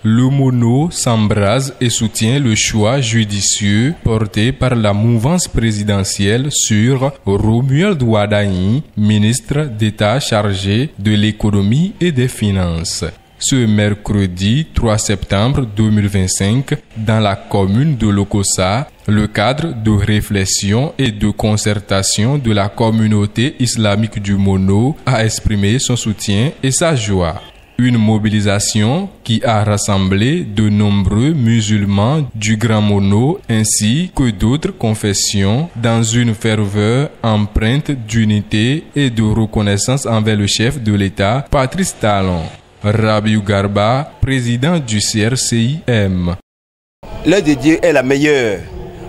Le Mono s'embrase et soutient le choix judicieux porté par la mouvance présidentielle sur Romuald Wadayi, ministre d'État chargé de l'économie et des finances. Ce mercredi 3 septembre 2025, dans la commune de Lokossa, le cadre de réflexion et de concertation de la communauté islamique du Mono a exprimé son soutien et sa joie. Une mobilisation qui a rassemblé de nombreux musulmans du Grand Mono ainsi que d'autres confessions dans une ferveur empreinte d'unité et de reconnaissance envers le chef de l'État, Patrice Talon. Rabiou Garba, président du CRCIM. L'œuvre de Dieu est la meilleure.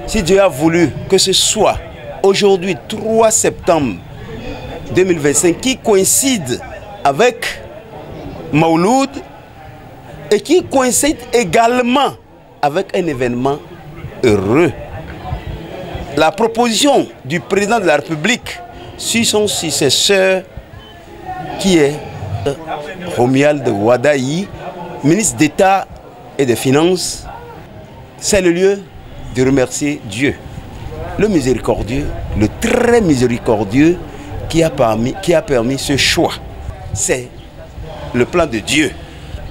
Si Dieu a voulu que ce soit aujourd'hui 3 septembre 2025 qui coïncide avec Mauloud et qui coïncide également avec un événement heureux. La proposition du président de la République sur son successeur qui est Romuald Wadayi, ministre d'État et des Finances, c'est le lieu de remercier Dieu, le miséricordieux, le très miséricordieux qui a permis ce choix. C'est le plan de Dieu.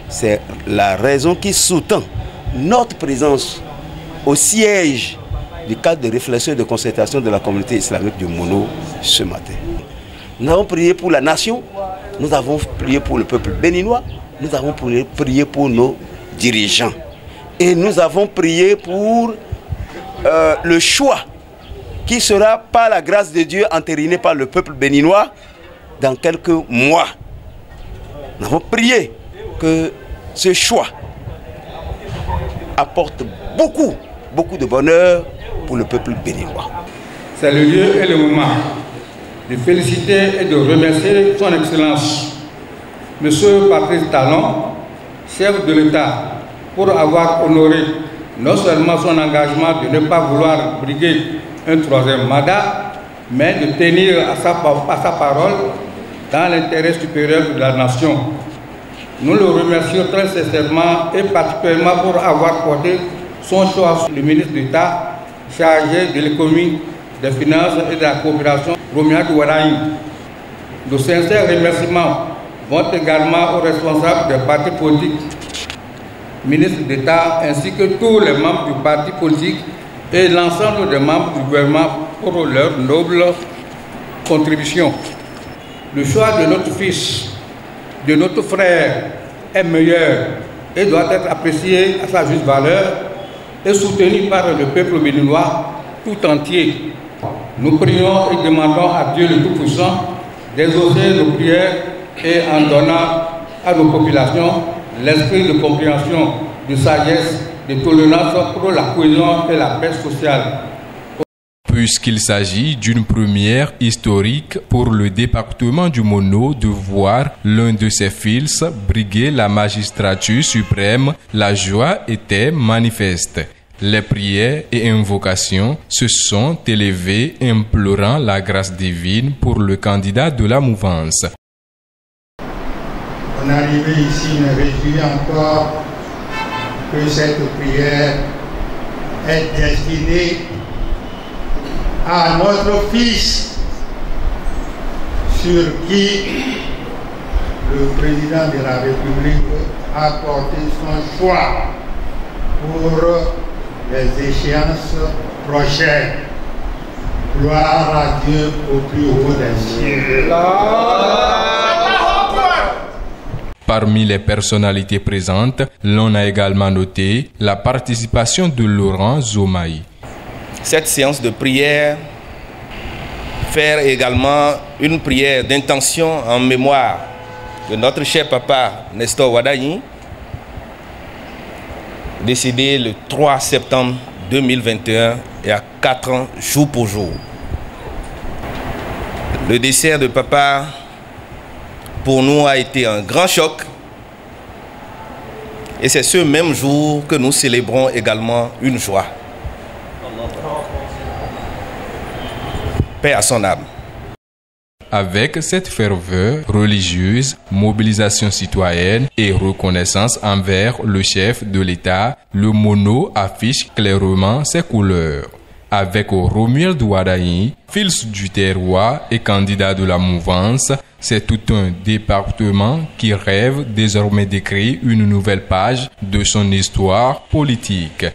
C'est la raison qui sous-tend notre présence au siège du cadre de réflexion et de concertation de la communauté islamique du Mono ce matin. Nous avons prié pour la nation, nous avons prié pour le peuple béninois, nous avons prié pour nos dirigeants. Et nous avons prié pour le choix qui sera par la grâce de Dieu entériné par le peuple béninois dans quelques mois. Nous avons prié que ce choix apporte beaucoup de bonheur pour le peuple béninois. C'est le lieu et le moment de féliciter et de remercier son Excellence, M. Patrice Talon, chef de l'État, pour avoir honoré non seulement son engagement de ne pas vouloir briguer un troisième mandat, mais de tenir à sa parole dans l'intérêt supérieur de la nation. Nous le remercions très sincèrement et particulièrement pour avoir porté son choix sur le ministre d'État chargé de l'économie, des finances et de la coopération, Romuald Wadayi. De sincères remerciements vont également aux responsables des partis politiques, ministres d'État ainsi que tous les membres du parti politique et l'ensemble des membres du gouvernement pour leur noble contribution. Le choix de notre fils, de notre frère est meilleur et doit être apprécié à sa juste valeur et soutenu par le peuple béninois tout entier. Nous prions et demandons à Dieu le Tout-Puissant d'exaucer nos prières et en donnant à nos populations l'esprit de compréhension, de sagesse, de tolérance pour la cohésion et la paix sociale. Puisqu'il s'agit d'une première historique pour le département du Mono de voir l'un de ses fils briguer la magistrature suprême, la joie était manifeste. Les prières et invocations se sont élevées implorant la grâce divine pour le candidat de la mouvance. On est arrivé ici me réjouit encore que cette prière est destinée à notre fils sur qui le président de la République a porté son choix pour les échéances prochaines. Gloire à Dieu au plus haut des cieux. Parmi les personnalités présentes, l'on a également noté la participation de Laurent Zomaï. Cette séance de prière, faire également une prière d'intention en mémoire de notre cher papa Nestor Wadayi, décédé le 3 septembre 2021 et à 4 ans jour pour jour. Le décès de papa pour nous a été un grand choc et c'est ce même jour que nous célébrons également une joie. Paix à son âme. avec cette ferveur religieuse, mobilisation citoyenne et reconnaissance envers le chef de l'État, le mono affiche clairement ses couleurs. Avec Romuald Wardagni, fils du terroir et candidat de la mouvance, c'est tout un département qui rêve désormais d'écrire une nouvelle page de son histoire politique.